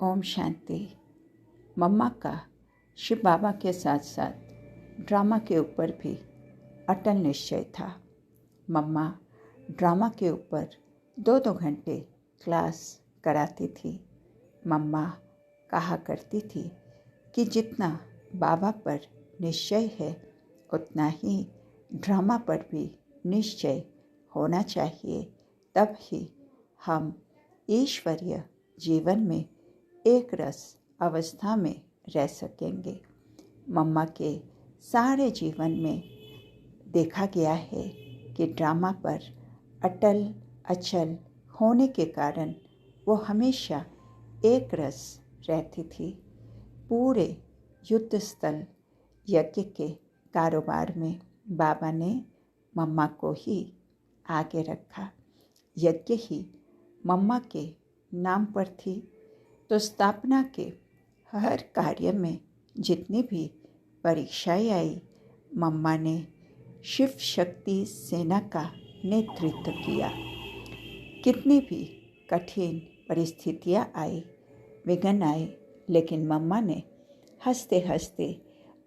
ओम शांति। मम्मा का शिव बाबा के साथ साथ ड्रामा के ऊपर भी अटल निश्चय था। मम्मा ड्रामा के ऊपर 2-2 घंटे क्लास कराती थी। मम्मा कहा करती थी कि जितना बाबा पर निश्चय है उतना ही ड्रामा पर भी निश्चय होना चाहिए, तब ही हम ईश्वरीय जीवन में एक रस अवस्था में रह सकेंगे। मम्मा के सारे जीवन में देखा गया है कि ड्रामा पर अटल अचल होने के कारण वो हमेशा एक रस रहती थी। पूरे युद्ध स्थल यज्ञ के कारोबार में बाबा ने मम्मा को ही आगे रखा। यज्ञ ही मम्मा के नाम पर थी, तो स्थापना के हर कार्य में जितनी भी परीक्षाएं आई, मम्मा ने शिव शक्ति सेना का नेतृत्व किया। कितनी भी कठिन परिस्थितियां आई, विघ्न आए, लेकिन मम्मा ने हंसते हंसते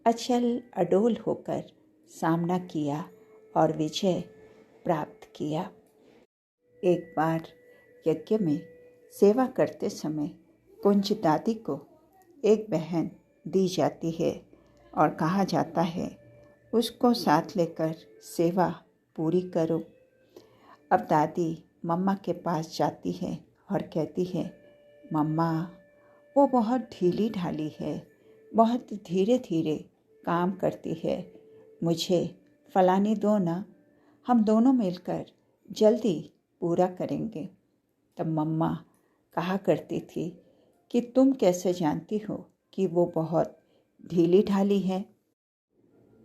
अचल अडोल होकर सामना किया और विजय प्राप्त किया। एक बार यज्ञ में सेवा करते समय कुंज दादी को एक बहन दी जाती है और कहा जाता है उसको साथ लेकर सेवा पूरी करो। अब दादी मम्मा के पास जाती है और कहती है, मम्मा वो बहुत ढीली ढाली है, बहुत धीरे धीरे काम करती है, मुझे फलानी दो ना, हम दोनों मिलकर जल्दी पूरा करेंगे। तब मम्मा कहा करती थी कि तुम कैसे जानती हो कि वो बहुत ढीली ढाली है?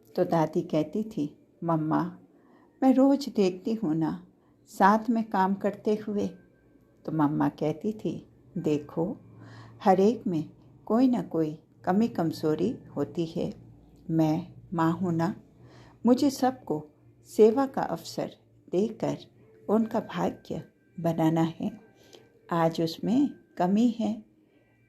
तो दादी कहती थी, मम्मा मैं रोज देखती हूँ ना साथ में काम करते हुए। तो मम्मा कहती थी, देखो हर एक में कोई ना कोई कमी कमजोरी होती है, मैं माँ हूँ ना, मुझे सबको सेवा का अवसर देकर उनका भाग्य बनाना है। आज उसमें कमी है,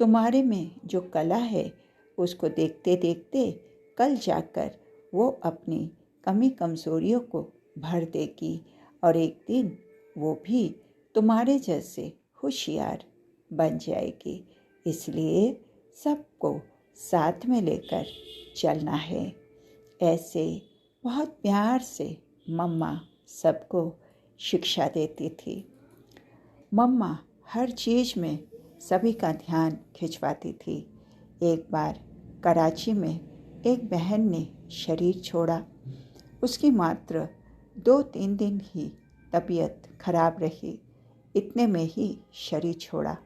तुम्हारे में जो कला है उसको देखते देखते कल जाकर वो अपनी कमी कमजोरियों को भर देगी और एक दिन वो भी तुम्हारे जैसे होशियार बन जाएगी। इसलिए सबको साथ में लेकर चलना है। ऐसे बहुत प्यार से मम्मा सबको शिक्षा देती थी। मम्मा हर चीज़ में सभी का ध्यान खिंचवाती थी। एक बार कराची में एक बहन ने शरीर छोड़ा। उसकी मात्र 2-3 दिन ही तबीयत खराब रही, इतने में ही शरीर छोड़ा।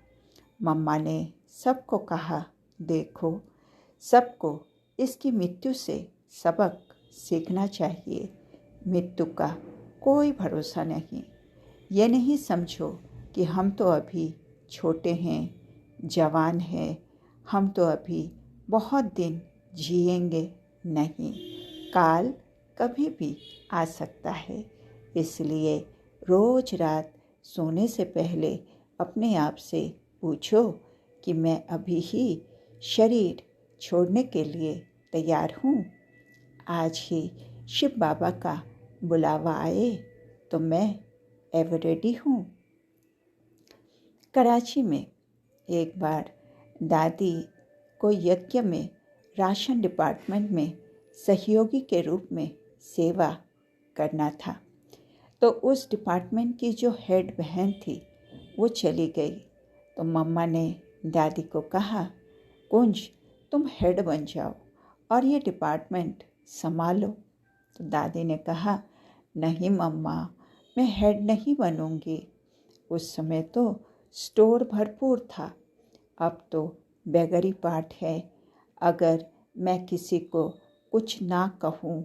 मम्मा ने सबको कहा, देखो सबको इसकी मृत्यु से सबक सीखना चाहिए। मृत्यु का कोई भरोसा नहीं। ये नहीं समझो कि हम तो अभी छोटे हैं, जवान हैं, हम तो अभी बहुत दिन जिएंगे। नहीं, काल कभी भी आ सकता है। इसलिए रोज रात सोने से पहले अपने आप से पूछो कि मैं अभी ही शरीर छोड़ने के लिए तैयार हूँ। आज ही शिव बाबा का बुलावा आए तो मैं एवर रेडी हूँ। कराची में एक बार दादी को यज्ञ में राशन डिपार्टमेंट में सहयोगी के रूप में सेवा करना था। तो उस डिपार्टमेंट की जो हेड बहन थी वो चली गई। तो मम्मा ने दादी को कहा, कुंज तुम हेड बन जाओ और ये डिपार्टमेंट संभालो। तो दादी ने कहा, नहीं मम्मा, मैं हेड नहीं बनूंगी। उस समय तो स्टोर भरपूर था, अब तो बेगरी पार्ट है। अगर मैं किसी को कुछ ना कहूँ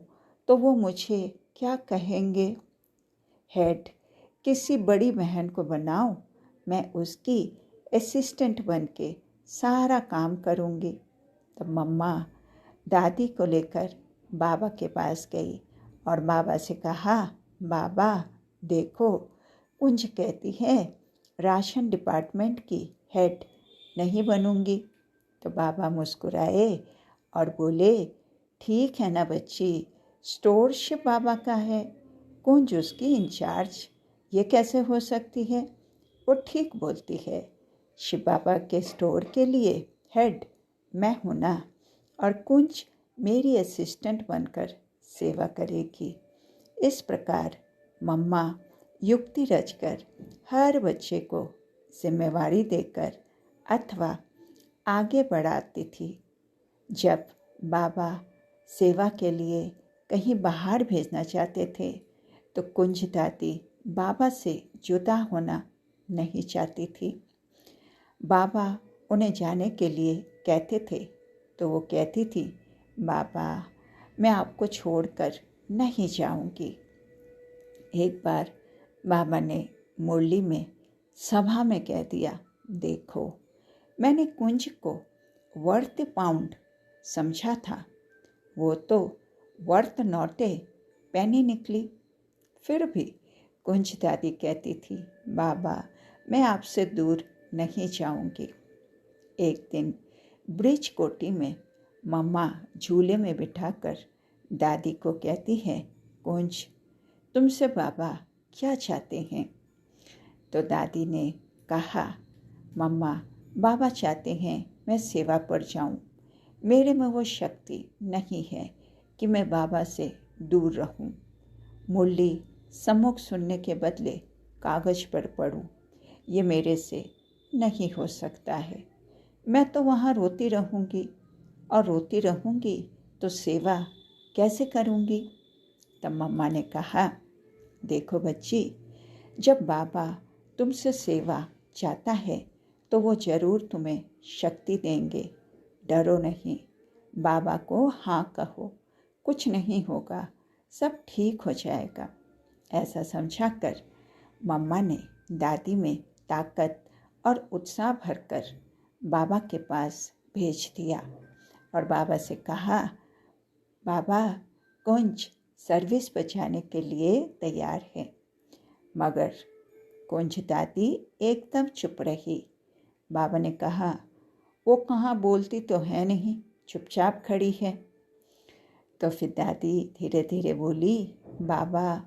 तो वो मुझे क्या कहेंगे? हेड किसी बड़ी बहन को बनाओ, मैं उसकी असिस्टेंट बन के सारा काम करूँगी। तो मम्मा दादी को लेकर बाबा के पास गई और बाबा से कहा, बाबा देखो कुंज कहती है राशन डिपार्टमेंट की हेड नहीं बनूंगी। तो बाबा मुस्कुराए और बोले, ठीक है ना बच्ची, स्टोरशिप बाबा का है, कुंज उसकी इंचार्ज, ये कैसे हो सकती है? वो ठीक बोलती है, शिव बाबा के स्टोर के लिए हेड मैं हूँ ना, और कुंज मेरी असिस्टेंट बनकर सेवा करेगी। इस प्रकार मम्मा युक्ति रचकर हर बच्चे को जिम्मेवारी देकर अथवा आगे बढ़ाती थी। जब बाबा सेवा के लिए कहीं बाहर भेजना चाहते थे तो कुंज दादी बाबा से जुदा होना नहीं चाहती थी। बाबा उन्हें जाने के लिए कहते थे तो वो कहती थी, बाबा मैं आपको छोड़कर नहीं जाऊंगी। एक बार बाबा ने मुरली में सभा में कह दिया, देखो मैंने कुंज को वर्थ पाउंड समझा था, वो तो वर्थ नौटे पैनी निकली। फिर भी कुंज दादी कहती थी, बाबा मैं आपसे दूर नहीं जाऊंगी। एक दिन ब्रिज कोठी में मम्मा झूले में बिठाकर दादी को कहती है, कुंज तुमसे बाबा क्या चाहते हैं? तो दादी ने कहा, मम्मा बाबा चाहते हैं मैं सेवा पर जाऊं, मेरे में वो शक्ति नहीं है कि मैं बाबा से दूर रहूं। मुरली सम्मुख सुनने के बदले कागज पर पढूं, ये मेरे से नहीं हो सकता है। मैं तो वहाँ रोती रहूँगी और रोती रहूँगी तो सेवा कैसे करूँगी? तब मम्मा ने कहा, देखो बच्ची, जब बाबा तुमसे सेवा चाहता है तो वो ज़रूर तुम्हें शक्ति देंगे। डरो नहीं, बाबा को हाँ कहो, कुछ नहीं होगा, सब ठीक हो जाएगा। ऐसा समझाकर मम्मा ने दादी में ताकत और उत्साह भरकर बाबा के पास भेज दिया और बाबा से कहा, बाबा कुंज सर्विस पर जाने के लिए तैयार है। मगर कुंज दादी एकदम चुप रही। बाबा ने कहा, वो कहाँ बोलती तो है नहीं, चुपचाप खड़ी है। तो फिर दादी धीरे धीरे बोली, बाबा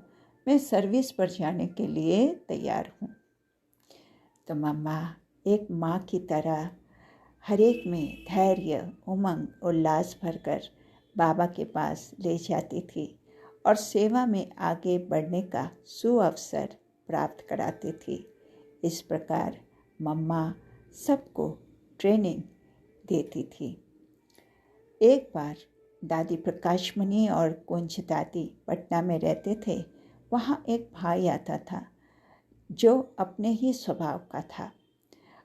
मैं सर्विस पर जाने के लिए तैयार हूँ। तो मम्मा एक माँ की तरह हर एक में धैर्य, उमंग, उल्लास भरकर बाबा के पास ले जाती थी और सेवा में आगे बढ़ने का सुअवसर प्राप्त कराती थी। इस प्रकार मम्मा सबको ट्रेनिंग देती थी। एक बार दादी प्रकाशमणि और कुंज दादी पटना में रहते थे। वहाँ एक भाई आता था जो अपने ही स्वभाव का था।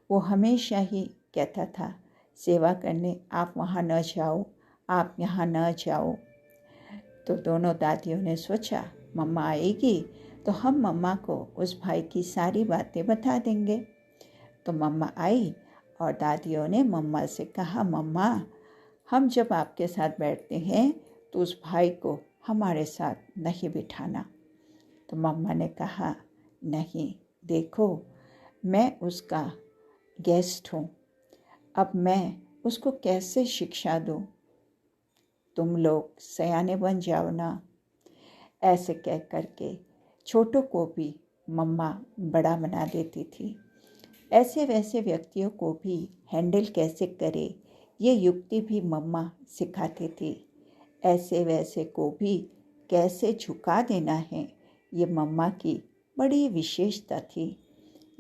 वो हमेशा ही कहता था, सेवा करने आप वहाँ न जाओ, आप यहाँ न जाओ। तो दोनों दादियों ने सोचा, मम्मा आएगी तो हम मम्मा को उस भाई की सारी बातें बता देंगे। तो मम्मा आई और दादियों ने मम्मा से कहा, मम्मा हम जब आपके साथ बैठते हैं तो उस भाई को हमारे साथ नहीं बिठाना। तो मम्मा ने कहा, नहीं, देखो मैं उसका गेस्ट हूँ, अब मैं उसको कैसे शिक्षा दूँ? तुम लोग सयाने बन जाओ ना। ऐसे कह करके छोटों को भी मम्मा बड़ा बना देती थी। ऐसे वैसे व्यक्तियों को भी हैंडल कैसे करे ये युक्ति भी मम्मा सिखाती थी। ऐसे वैसे को भी कैसे झुका देना है ये मम्मा की बड़ी विशेषता थी।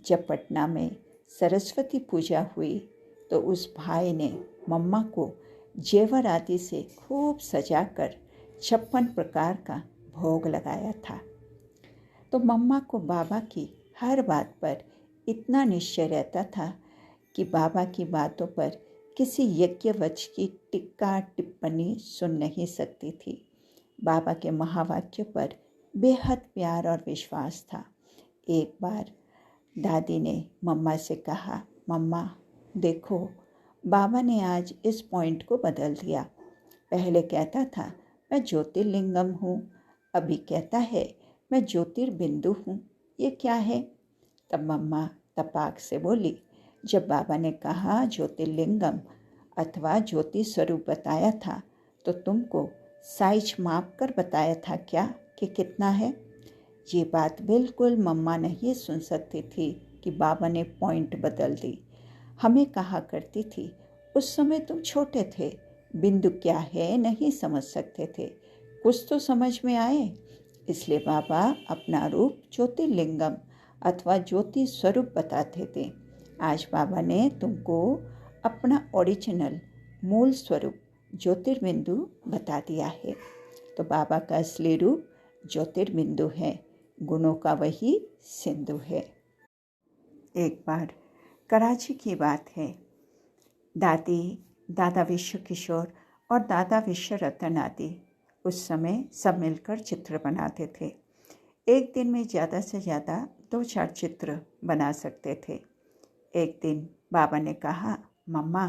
जब पटना में सरस्वती पूजा हुई तो उस भाई ने मम्मा को जेवर आदि से खूब सजाकर 56 प्रकार का भोग लगाया था। तो मम्मा को बाबा की हर बात पर इतना निश्चय रहता था कि बाबा की बातों पर किसी यज्ञवच की टिक्का टिप्पणी सुन नहीं सकती थी। बाबा के महावाक्य पर बेहद प्यार और विश्वास था। एक बार दादी ने मम्मा से कहा, मम्मा देखो बाबा ने आज इस पॉइंट को बदल दिया। पहले कहता था मैं ज्योतिर्लिंगम हूँ, अभी कहता है मैं ज्योतिर्बिंदु हूँ, ये क्या है? तब मम्मा तपाक से बोली, जब बाबा ने कहा ज्योतिर्लिंगम अथवा ज्योति स्वरूप बताया था तो तुमको साइज माप कर बताया था क्या कि कितना है? ये बात बिल्कुल मम्मा नहीं सुन सकती थी कि बाबा ने पॉइंट बदल दी। हमें कहा करती थी, उस समय तुम छोटे थे, बिंदु क्या है नहीं समझ सकते थे, कुछ तो समझ में आए। इसलिए बाबा अपना रूप ज्योतिर्लिंगम अथवा ज्योति स्वरूप बताते थे। आज बाबा ने तुमको अपना ओरिजिनल मूल स्वरूप ज्योतिर्बिंदु बता दिया है। तो बाबा का असली रूप ज्योतिर्बिंदु है, गुणों का वही सिंधु है। एक बार कराची की बात है। दादी, दादा विश्व किशोर और दादा विश्व रतन आदि उस समय सब मिलकर चित्र बनाते थे। एक दिन में ज़्यादा से ज़्यादा 2-4 चित्र बना सकते थे। एक दिन बाबा ने कहा, मम्मा,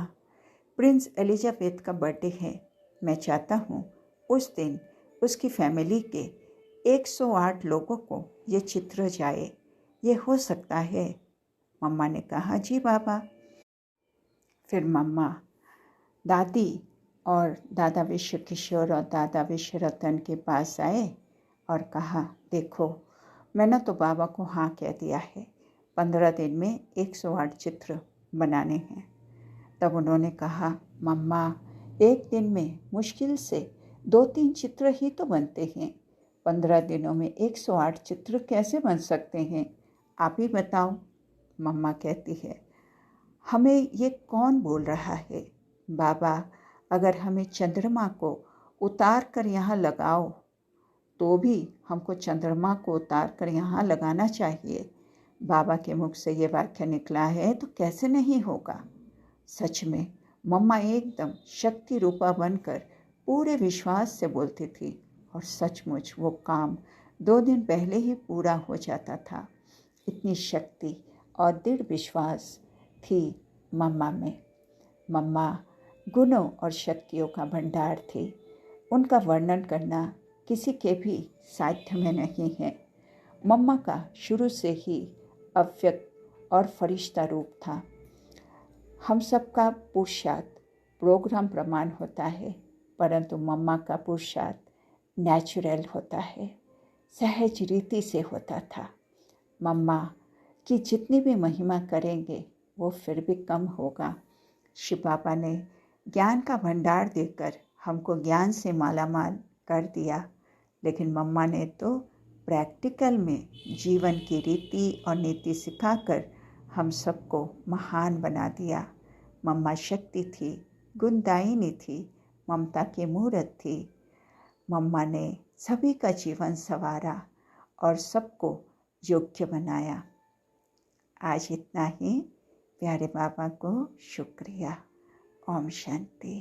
प्रिंस एलिजाबेथ का बर्थडे है, मैं चाहता हूँ उस दिन उसकी फैमिली के 108 लोगों को ये चित्र जाए, ये हो सकता है? मम्मा ने कहा, जी बाबा। फिर मम्मा दादी और दादा विश्व किशोर और दादा विश्व रतन के पास आए और कहा, देखो मैंने तो बाबा को हाँ कह दिया है, 15 दिन में 108 चित्र बनाने हैं। तब उन्होंने कहा, मम्मा, एक दिन में मुश्किल से 2-3 चित्र ही तो बनते हैं, 15 दिनों में 108 चित्र कैसे बन सकते हैं? आप ही बताओ। मम्मा कहती है, हमें ये कौन बोल रहा है? बाबा, अगर हमें चंद्रमा को उतार कर यहाँ लगाओ तो भी हमको चंद्रमा को उतार कर यहाँ लगाना चाहिए। बाबा के मुख से ये वाक्य निकला है तो कैसे नहीं होगा? सच में मम्मा एकदम शक्ति रूपा बनकर पूरे विश्वास से बोलती थी और सचमुच वो काम 2 दिन पहले ही पूरा हो जाता था। इतनी शक्ति और दृढ़ विश्वास थी मम्मा में। मम्मा गुणों और शक्तियों का भंडार थी। उनका वर्णन करना किसी के भी साध्य में नहीं है। मम्मा का शुरू से ही अव्यक्त और फरिश्ता रूप था। हम सबका पुरुषार्थ प्रोग्राम प्रमाण होता है, परंतु मम्मा का पुरुषार्थ नेचुरल होता है, सहज रीति से होता था। मम्मा की जितनी भी महिमा करेंगे वो फिर भी कम होगा। शिव बाबा ने ज्ञान का भंडार देकर हमको ज्ञान से मालामाल कर दिया, लेकिन मम्मा ने तो प्रैक्टिकल में जीवन की रीति और नीति सिखाकर हम सबको महान बना दिया। मम्मा शक्ति थी, गुणदायिनी थी, ममता की मूर्त थी। मम्मा ने सभी का जीवन संवारा और सबको योग्य बनाया। आज इतना ही। प्यारे बाबा को शुक्रिया। ओम शांति।